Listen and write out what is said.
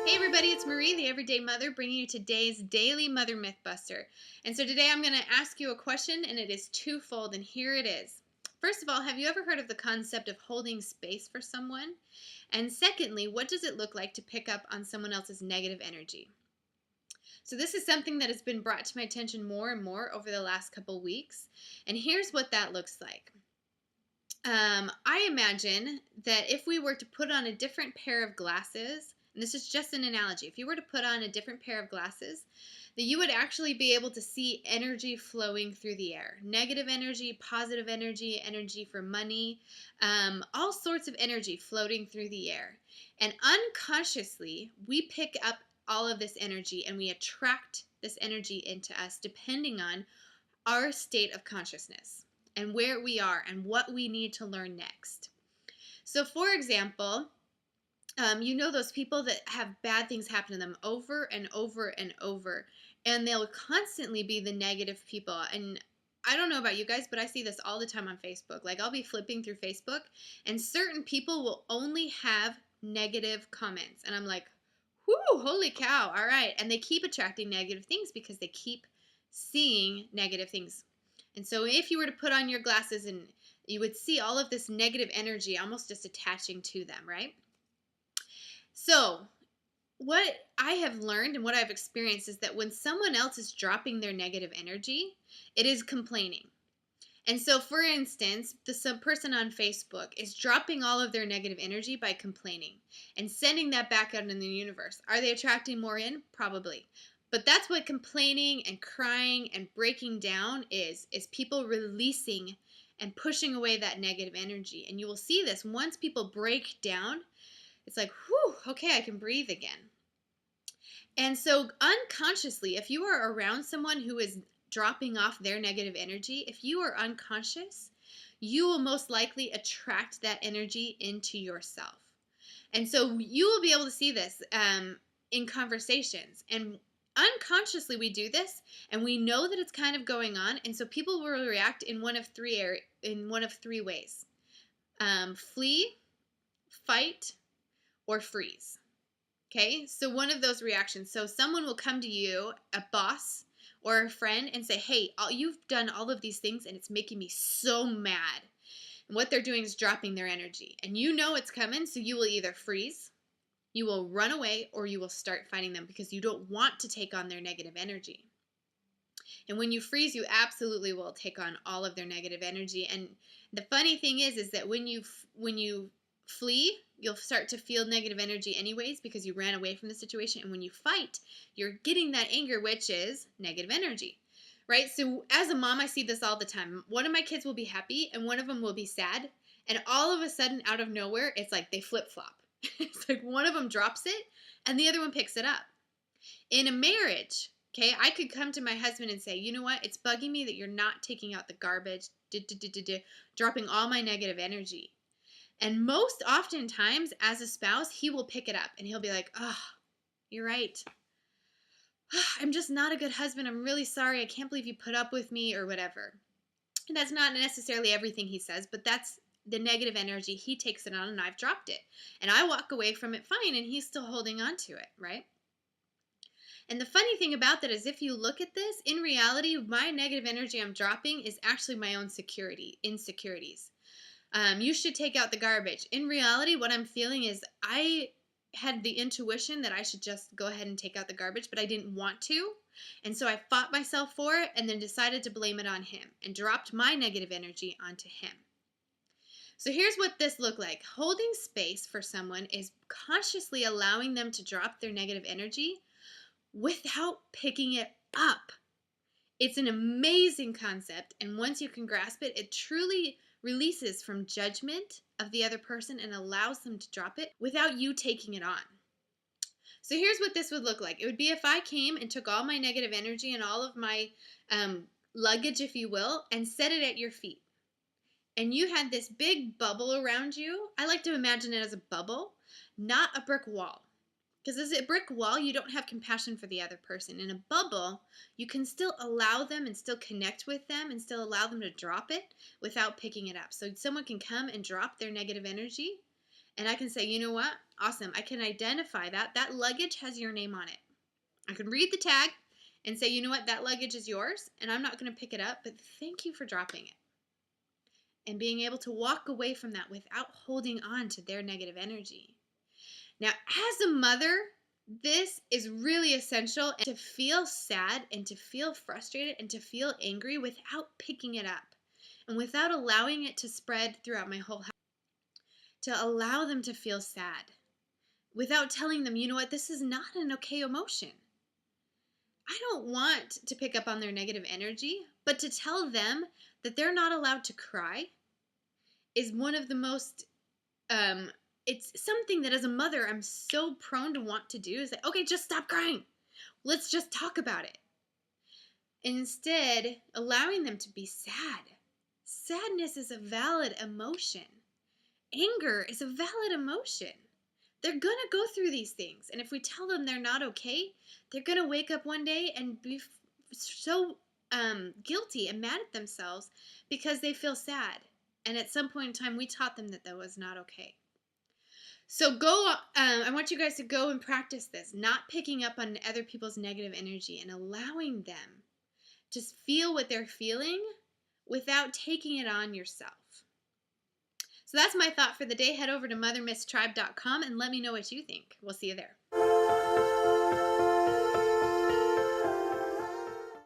Hey everybody, it's Marie, the Everyday Mother, bringing you today's Daily Mother Mythbuster. And so today I'm going to ask you a question, and it is twofold, and here it is. First of all, have you ever heard of the concept of holding space for someone? And secondly, what does it look like to pick up on someone else's negative energy? So this is something that has been brought to my attention more and more over the last couple weeks, and here's what that looks like. I imagine that if we were to put on a different pair of glasses, and this is just an analogy, if you were to put on a different pair of glasses, that you would actually be able to see energy flowing through the air. Negative energy, positive energy, energy for money, all sorts of energy floating through the air. And unconsciously, we pick up all of this energy and we attract this energy into us depending on our state of consciousness and where we are and what we need to learn next. So, for example, you know those people that have bad things happen to them over and over and over, and they'll constantly be the negative people. And I don't know about you guys, but I see this all the time on Facebook. Like, I'll be flipping through Facebook, and certain people will only have negative comments. And I'm like, whoo, holy cow, all right. And they keep attracting negative things because they keep seeing negative things. And so if you were to put on your glasses, and you would see all of this negative energy almost just attaching to them, right? So what I have learned and what I've experienced is that when someone else is dropping their negative energy, it is complaining. And so, for instance, some person on Facebook is dropping all of their negative energy by complaining and sending that back out in the universe. Are they attracting more in? Probably. But that's what complaining and crying and breaking down is people releasing and pushing away that negative energy. And you will see this once people break down, it's like, whew, okay, I can breathe again. And so unconsciously, if you are around someone who is dropping off their negative energy, if you are unconscious, you will most likely attract that energy into yourself. And so you will be able to see this in conversations. And unconsciously we do this, and we know that it's kind of going on, and so people will react in one of three ways: flee, fight, or freeze. Okay, so one of those reactions. So someone will come to you, a boss or a friend, and say, hey, you've done all of these things and it's making me so mad. And what they're doing is dropping their energy. And you know it's coming, so you will either freeze, you will run away, or you will start fighting them because you don't want to take on their negative energy. And when you freeze, you absolutely will take on all of their negative energy. And the funny thing is that when you flee, you'll start to feel negative energy anyways because you ran away from the situation. And when you fight, you're getting that anger, which is negative energy, right? So as a mom, I see this all the time. One of my kids will be happy and one of them will be sad. And all of a sudden, out of nowhere, it's like they flip-flop. It's like one of them drops it and the other one picks it up. In a marriage, okay, I could come to my husband and say, you know what? It's bugging me that you're not taking out the garbage, dropping all my negative energy. And most oftentimes, as a spouse, he will pick it up and he'll be like, oh, you're right. I'm just not a good husband. I'm really sorry. I can't believe you put up with me, or whatever. And that's not necessarily everything he says, but that's the negative energy. He takes it on and I've dropped it. And I walk away from it fine and he's still holding on to it, right? And the funny thing about that is if you look at this, in reality, my negative energy I'm dropping is actually my own insecurities. You should take out the garbage. In reality, what I'm feeling is I had the intuition that I should just go ahead and take out the garbage, but I didn't want to. And so I fought myself for it and then decided to blame it on him and dropped my negative energy onto him. So here's what this looked like. Holding space for someone is consciously allowing them to drop their negative energy without picking it up. It's an amazing concept, and once you can grasp it, it truly releases from judgment of the other person and allows them to drop it without you taking it on. So here's what this would look like. It would be if I came and took all my negative energy and all of my luggage, if you will, and set it at your feet. And you had this big bubble around you. I like to imagine it as a bubble, not a brick wall. Because as a brick wall, you don't have compassion for the other person. In a bubble, you can still allow them and still connect with them and still allow them to drop it without picking it up. So someone can come and drop their negative energy, And I can say, you know what? Awesome. I can identify that. That luggage has your name on it. I can read the tag and say, you know what? That luggage is yours, and I'm not going to pick it up, but thank you for dropping it. And being able to walk away from that without holding on to their negative energy. Now, as a mother, this is really essential to feel sad and to feel frustrated and to feel angry without picking it up and without allowing it to spread throughout my whole house. To allow them to feel sad without telling them, you know what, this is not an okay emotion. I don't want to pick up on their negative energy, but to tell them that they're not allowed to cry is one of the most, it's something that as a mother I'm so prone to want to do is like, okay, just stop crying. Let's just talk about it. Instead, allowing them to be sad. Sadness is a valid emotion. Anger is a valid emotion. They're going to go through these things. And if we tell them they're not okay, they're going to wake up one day and be so guilty and mad at themselves because they feel sad. And at some point in time, we taught them that was not okay. So I want you guys to go and practice this, not picking up on other people's negative energy and allowing them to feel what they're feeling without taking it on yourself. So that's my thought for the day. Head over to mothermisstribe.com and let me know what you think. We'll see you there.